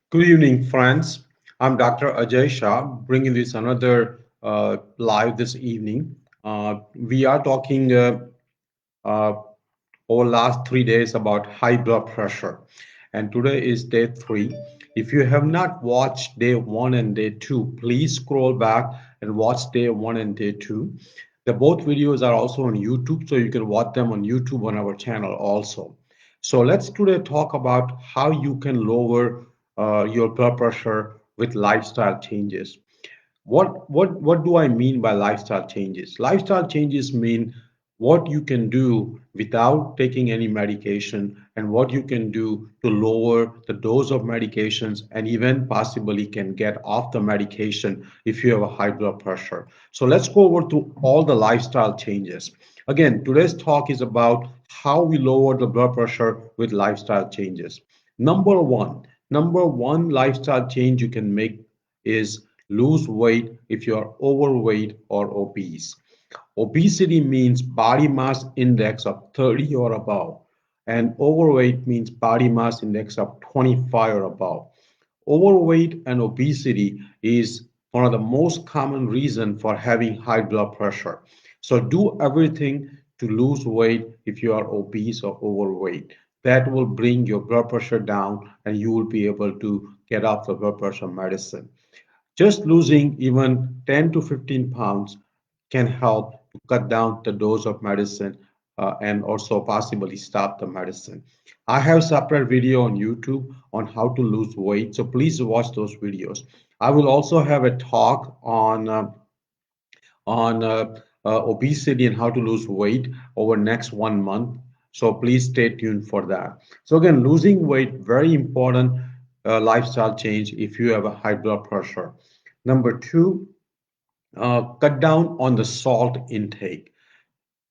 Good evening, friends. I'm Dr. Ajay Shah, bringing this another live this evening. We are talking uh, over last 3 days about high blood pressure, and today is day three. If you have not watched day one and day two, please scroll back and watch day one and day two. The both videos are also on YouTube, so you can watch them on YouTube on our channel also. So let's today talk about how you can lower your blood pressure with lifestyle changes. What do I mean by lifestyle changes? Lifestyle changes mean what you can do without taking any medication and what you can do to lower the dose of medications and even possibly can get off the medication if you have a high blood pressure. So let's go over to all the lifestyle changes. Again, today's talk is about how we lower the blood pressure with lifestyle changes. Number one, number one lifestyle change you can make is lose weight if you are overweight or obese. Obesity means body mass index of 30 or above, and overweight means body mass index of 25 or above. Overweight and obesity is one of the most common reasons for having high blood pressure. So do everything to lose weight if you are obese or overweight. That will bring your blood pressure down and you will be able to get off the blood pressure medicine. Just losing even 10 to 15 pounds can help to cut down the dose of medicine and also possibly stop the medicine. I have separate video on YouTube on how to lose weight, so please watch those videos. I will also have a talk on obesity and how to lose weight over next 1 month. So please stay tuned for that. So again, losing weight, very important lifestyle change if you have a high blood pressure. Number two, cut down on the salt intake.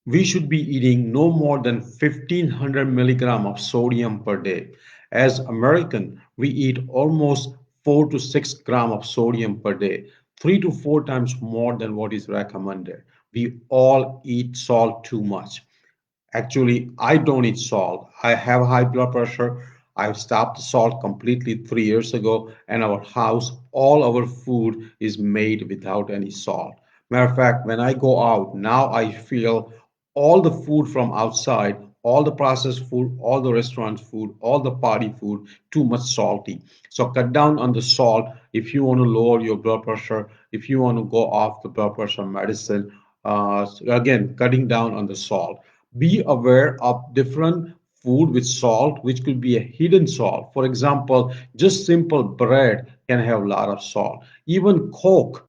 We should be eating no more than 1500 milligram of sodium per day. As American, we eat almost 4 to 6 gram of sodium per day, 3 to 4 times more than what is recommended. We all eat salt too much. Actually, I don't eat salt. I have high blood pressure. I've stopped salt completely 3 years ago, and our house, all our food is made without any salt. Matter of fact, when I go out, now I feel all the food from outside, all the processed food, all the restaurant food, all the party food, too much salty. So cut down on the salt if you want to lower your blood pressure, if you want to go off the blood pressure medicine. So again, cutting down on the salt. Be aware of different food with salt, which could be a hidden salt. For example, just simple bread can have a lot of salt. Even Coke,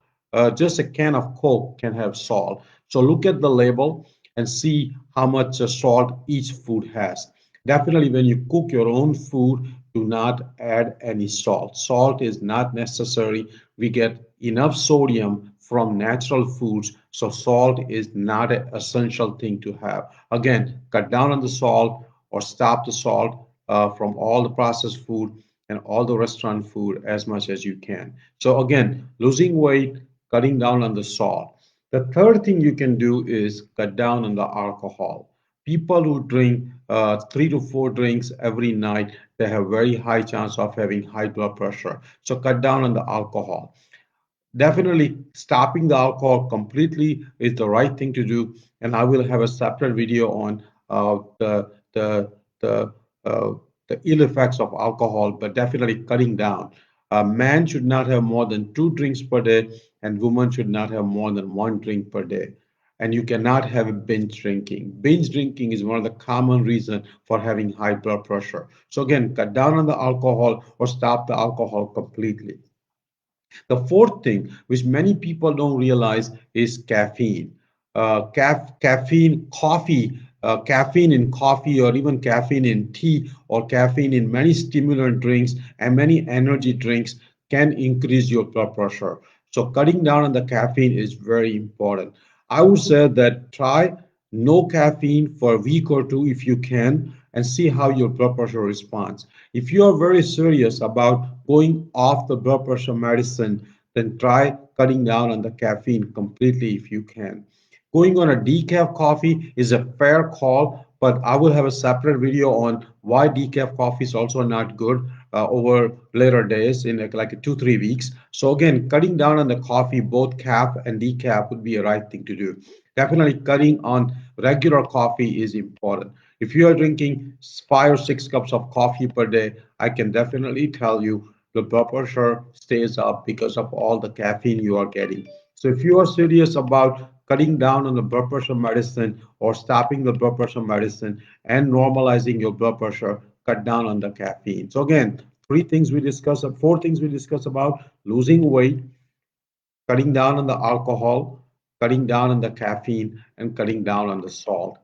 just a can of Coke can have salt. So look at the label and see how much salt each food has. Definitely, when you cook your own food, do not add any salt. Salt is not necessary. We get enough sodium from natural foods, so salt is not an essential thing to have. Again, cut down on the salt or stop the salt from all the processed food and all the restaurant food as much as you can. So again, losing weight, cutting down on the salt. The third thing you can do is cut down on the alcohol. People who drink 3 to 4 drinks every night, they have very high chance of having high blood pressure. So cut down on the alcohol. Definitely stopping the alcohol completely is the right thing to do, and I will have a separate video on the the uh, the ill effects of alcohol, but definitely cutting down. A man should not have more than 2 drinks per day, and women should not have more than 1 drink per day. And you cannot have binge drinking. Binge drinking is one of the common reasons for having high blood pressure. So again, cut down on the alcohol or stop the alcohol completely. The fourth thing, which many people don't realize, is caffeine. Caffeine in coffee, or even caffeine in tea, or caffeine in many stimulant drinks and many energy drinks can increase your blood pressure. So cutting down on the caffeine is very important. I would say that try no caffeine for a week or two if you can and see how your blood pressure responds. If you are very serious about going off the blood pressure medicine, then try cutting down on the caffeine completely if you can. Going on a decaf coffee is a fair call, but I will have a separate video on why decaf coffee is also not good over later days in like 2 3 weeks. So again, cutting down on the coffee, both cap and decaf, would be a right thing to do. Definitely cutting on regular coffee is important. If you are drinking 5 or 6 cups of coffee per day, I can definitely tell you the blood pressure stays up because of all the caffeine you are getting. So if you are serious about cutting down on the blood pressure medicine or stopping the blood pressure medicine and normalizing your blood pressure, cut down on the caffeine. So again, 4 things we discussed about: losing weight, cutting down on the alcohol, cutting down on the caffeine, and cutting down on the salt.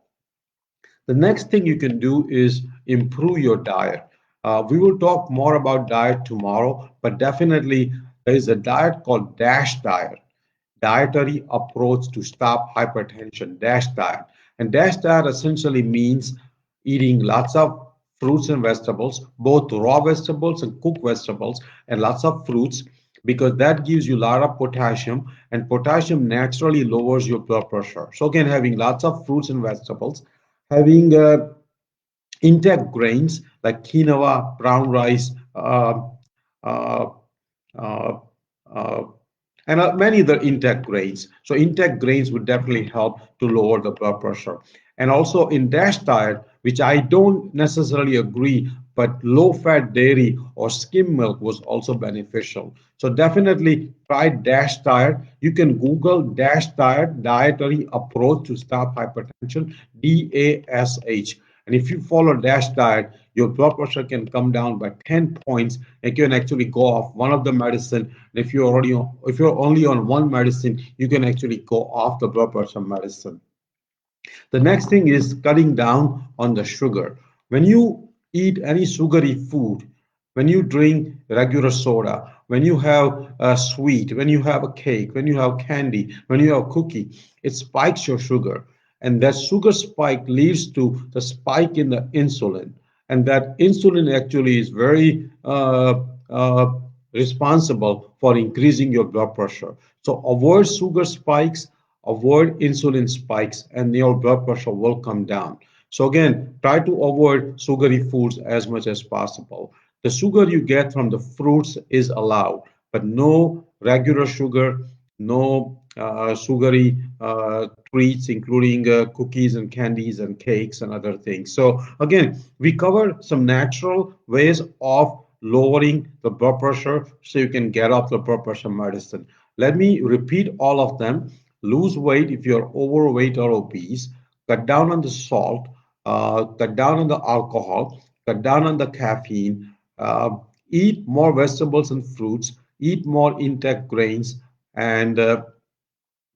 The next thing you can do is improve your diet. We will talk more about diet tomorrow, but definitely there is a diet called DASH diet, dietary approach to stop hypertension, DASH diet. And DASH diet essentially means eating lots of fruits and vegetables, both raw vegetables and cooked vegetables, and lots of fruits, because that gives you a lot of potassium, and potassium naturally lowers your blood pressure. So again, having lots of fruits and vegetables, having intact grains like quinoa, brown rice, uh, uh, uh, and many other intact grains. So intact grains would definitely help to lower the blood pressure. And also in DASH diet, which I don't necessarily agree, but low-fat dairy or skim milk was also beneficial. So definitely try DASH diet. You can Google DASH diet, dietary approach to stop hypertension, DASH. And if you follow DASH diet, your blood pressure can come down by 10 points. You can actually go off one of the medicine. And if you're only on one medicine, you can actually go off the blood pressure medicine. The next thing is cutting down on the sugar. When you eat any sugary food, when you drink regular soda, when you have a sweet, when you have a cake, when you have candy, when you have cookie, it spikes your sugar. And that sugar spike leads to the spike in the insulin. And that insulin actually is very responsible for increasing your blood pressure. So avoid sugar spikes, avoid insulin spikes, and your blood pressure will come down. So again, try to avoid sugary foods as much as possible. The sugar you get from the fruits is allowed, but no regular sugar, no sugary treats, including cookies and candies and cakes and other things. So again, we cover some natural ways of lowering the blood pressure so you can get off the blood pressure medicine. Let me repeat all of them. Lose weight if you're overweight or obese, cut down on the salt, cut down on the alcohol, cut down on the caffeine, eat more vegetables and fruits, eat more intact grains, and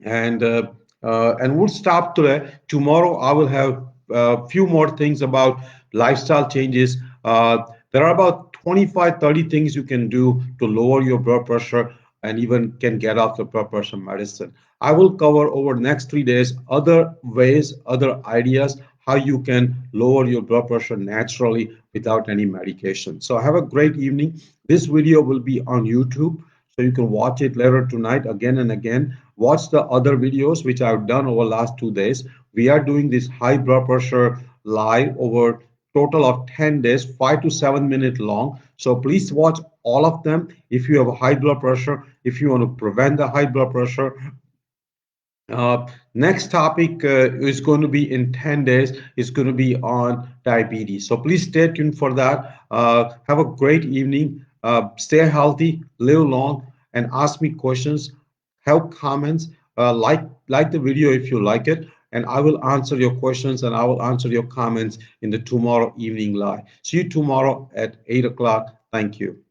and uh, and we'll stop today. Tomorrow I will have a few more things about lifestyle changes. There are about 25, 30 things you can do to lower your blood pressure and even can get off the blood pressure medicine. I will cover over the next 3 days other ways, other ideas how you can lower your blood pressure naturally without any medication. So have a great evening. This video will be on YouTube, so you can watch it later tonight again and again. Watch the other videos which I've done over last 2 days. We are doing this high blood pressure live over total of 10 days, 5 to 7 minute long. So please watch all of them. If you have a high blood pressure, if you want to prevent the high blood pressure, next topic is going to be in 10 days. It's going to be on diabetes. So please stay tuned for that. Have a great evening. Stay healthy, live long, and ask me questions. Help comments. Like the video if you like it, and I will answer your questions and I will answer your comments in the tomorrow evening live. See you tomorrow at 8 o'clock. Thank you.